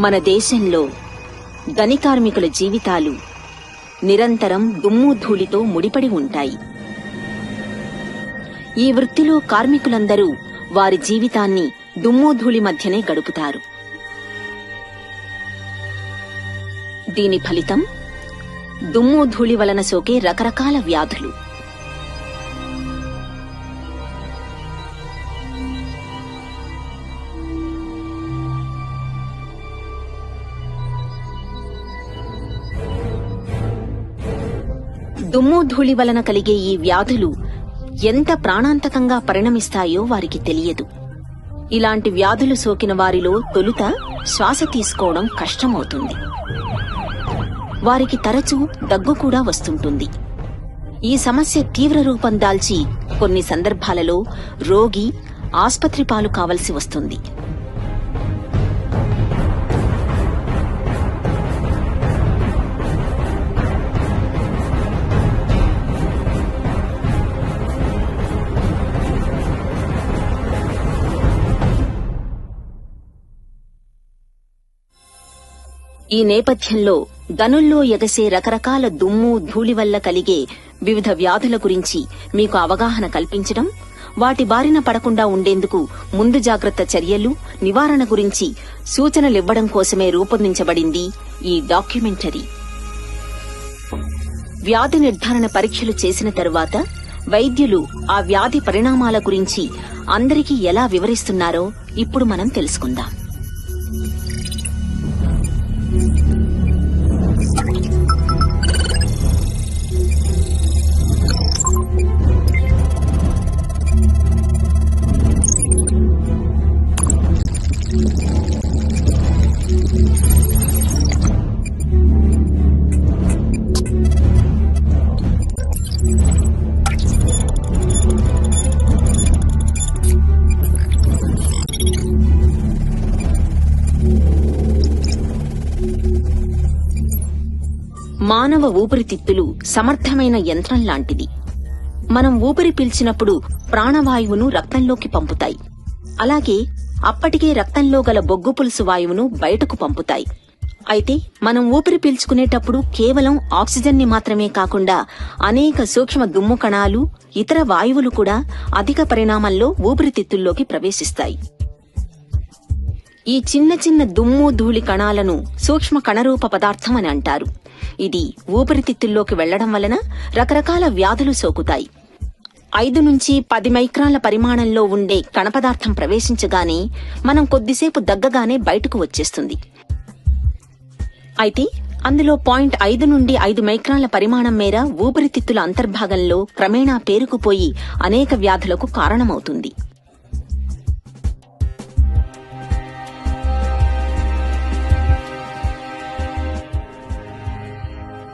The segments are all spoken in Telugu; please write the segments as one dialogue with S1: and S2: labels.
S1: మన దేశంలో గని కార్మికుల జీవితాలు నిరంతరం దుమ్ము ధూళితో ముడిపడి ఉంటాయి. ఈ వృత్తిలో కార్మికులందరూ వారి జీవితాన్ని దుమ్ము ధూళి మధ్యనే గడుపుతారు. దీని ఫలితం దుమ్ము ధూళి వలన సోకే రకరకాల వ్యాధులు. దుమ్ము ధూళి వలన కలిగే ఈ వ్యాధులు ఎంత ప్రాణాంతకంగా పరిణమిస్తాయో వారికి తెలియదు. ఇలాంటి వ్యాధులు సోకిన వారిలో తొలుత శ్వాస తీసుకోవడం కష్టమవుతుంది. వారికి తరచూ దగ్గు కూడా వస్తుంటుంది. ఈ సమస్య తీవ్ర రూపం దాల్చి కొన్ని సందర్భాలలో రోగి ఆస్పత్రి పాలు కావలసి వస్తుంది. ఈ నేపథ్యంలో గనుల్లో ఎగసే రకరకాల దుమ్ము ధూళి వల్ల కలిగే వివిధ వ్యాధుల గురించి మీకు అవగాహన కల్పించడం, వాటి బారిన పడకుండా ఉండేందుకు ముందు జాగ్రత్త చర్యలు, నివారణ గురించి సూచనలివ్వడం కోసమే రూపొందించబడింది ఈ డాక్యుమెంటరీ. వ్యాధి నిర్ధారణ పరీక్షలు చేసిన తరువాత వైద్యులు ఆ వ్యాధి పరిణామాల గురించి అందరికీ ఎలా వివరిస్తున్నారో ఇప్పుడు మనం తెలుసుకుందాం. మానవ ఊపిరితిత్తులు సమర్థమైన యంత్రం లాంటిది. మనం ఊపిరి పీల్చినప్పుడు ప్రాణవాయువును రక్తంలోకి పంపుతాయి. అలాగే అప్పటికే రక్తంలో గల బొగ్గు పులుసు వాయువును బయటకు పంపుతాయి. అయితే మనం ఊపిరి పీల్చుకునేటప్పుడు కేవలం ఆక్సిజన్ ని మాత్రమే కాకుండా అనేక సూక్ష్మ దుమ్ము కణాలు, ఇతర వాయువులు కూడా అధిక పరిమాణంలో ఊపిరితిత్తుల్లోకి ప్రవేశిస్తాయి. ఈ చిన్న చిన్న దుమ్ము ధూళి కణాలను సూక్ష్మ కణరూప పదార్థం అని అంటారు. ఇది ఊపిరితిత్తుల్లోకి వెళ్లడం వలన రకరకాల వ్యాధులు సోకుతాయి. 5 నుంచి 10 మైక్రాన్ల పరిమాణంలో ఉండే కణపదార్థం ప్రవేశించగానే మనం కొద్దిసేపు దగ్గగానే బయటకు వచ్చేస్తుంది. అయితే అందులో 0.5 నుండి 5 మైక్రాన్ల పరిమాణం మేర ఊపిరితిత్తుల అంతర్భాగంలో క్రమేణా పేరుకుపోయి అనేక వ్యాధులకు కారణమవుతుంది.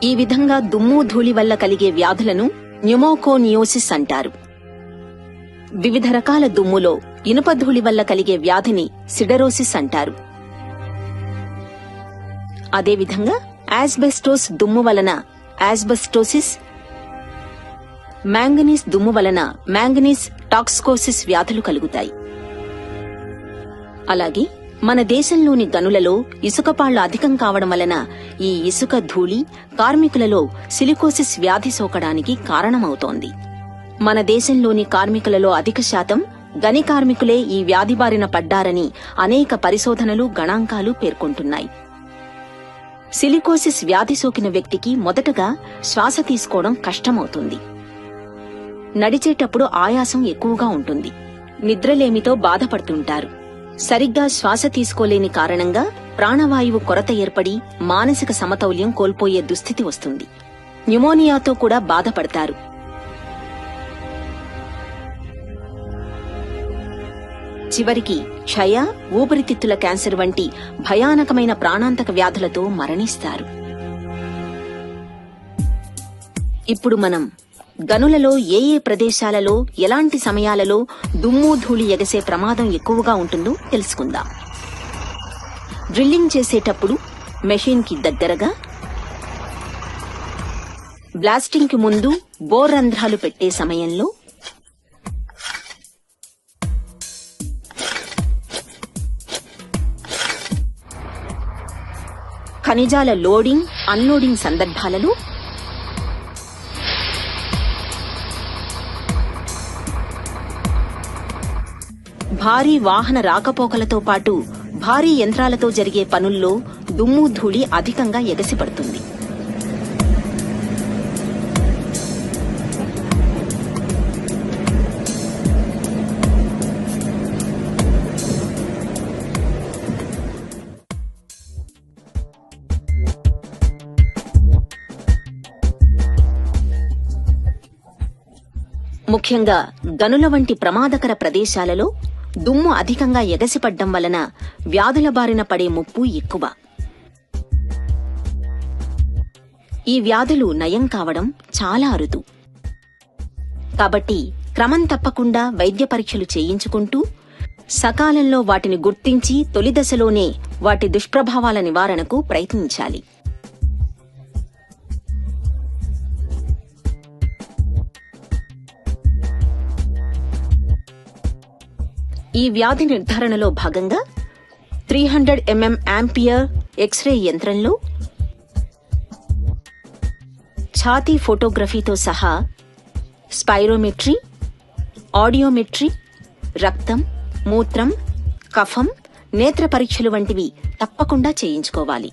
S1: ఈ విధంగా దుమ్ము ధూళి వల్ల కలిగే వ్యాధులను న్యూమోకోనియోసిస్ అంటారు. వివిధ రకాల దుమ్ములో ఇనుప ధూళి వల్ల కలిగే వ్యాధిని సిడరోసిస్ అంటారు. అదేవిధంగా యాస్బెస్టోస్ దుమ్ము వలన యాస్బెస్టోసిస్, మ్యాంగనీస్ దుమ్ము వలన మ్యాంగనీస్ టాక్సికోసిస్ వ్యాధులు కలుగుతాయి. అలాగే మన దేశంలోని గనులలో ఇసుకపాళ్లు అధికం కావడం వలన ఈ ఇసుక ధూళి కార్మికులలో సిలికోసిస్ వ్యాధి సోకడానికి కారణమవుతోంది. మన దేశంలోని కార్మికులలో అధిక శాతం గని కార్మికులే ఈ వ్యాధి బారిన పడ్డారని అనేక పరిశోధనలు, గణాంకాలు పేర్కొంటున్నాయి. సిలికోసిస్ వ్యాధి సోకిన వ్యక్తికి మొదటగా శ్వాస తీసుకోవడం కష్టమవుతుంది. నడిచేటప్పుడు ఆయాసం ఎక్కువగా ఉంటుంది. నిద్రలేమితో బాధపడుతుంటారు. సరిగ్గా శ్వాస తీసుకోలేని కారణంగా ప్రాణవాయువు కొరత ఏర్పడి మానసిక సమతౌల్యం కోల్పోయే దుస్థితి వస్తుంది. న్యూమోనియాతో కూడా బాధపడతారు. చివరికి క్షయ, ఊపిరితిత్తుల క్యాన్సర్ వంటి భయానకమైన ప్రాణాంతక వ్యాధులతో మరణిస్తారు. ఇప్పుడు మనం గనులలో ఏ ఏ ప్రదేశాలలో ఎలాంటి సమయాలలో దుమ్ము ధూళి ఎగసే ప్రమాదం ఎక్కువగా ఉంటుందో తెలుసుకుందాం. డ్రిల్లింగ్ చేసేటప్పుడు మెషిన్ కి దగ్గరగా, బ్లాస్టింగ్ కి ముందు బోర్ రంధ్రాలు పెట్టే సమయంలో, ఖనిజాల లోడింగ్ అన్లోడింగ్ సందర్భాలలో, భారీ వాహన రాకపోకలతో పాటు భారీ యంత్రాలతో జరిగే పనుల్లో దుమ్ము ధూళి అధికంగా ఎగసిపడుతుంది. ముఖ్యంగా గనుల వంటి ప్రమాదకర ప్రదేశాలలో దుమ్ము అధికంగా ఎగసిపడ్డం వలన వ్యాధుల బారిన పడే ముప్పు ఎక్కువ. ఈ వ్యాధులు నయం కావడం చాలా అరుదు. కాబట్టి క్రమం తప్పకుండా వైద్య పరీక్షలు చేయించుకుంటూ సకాలంలో వాటిని గుర్తించి తొలి దశలోనే వాటి దుష్ప్రభావాల నివారణకు ప్రయత్నించాలి. ఈ వ్యాధి నిర్ధారణలో భాగంగా 300 mm యాంపియర్ ఎక్స్రే యంత్రంలో ఛాతీ ఫోటోగ్రఫీతో సహా స్పైరోమెట్రీ, ఆడియోమెట్రీ, రక్తం, మూత్రం, కఫం, నేత్ర పరీక్షలు వంటివి తప్పకుండా చేయించుకోవాలి.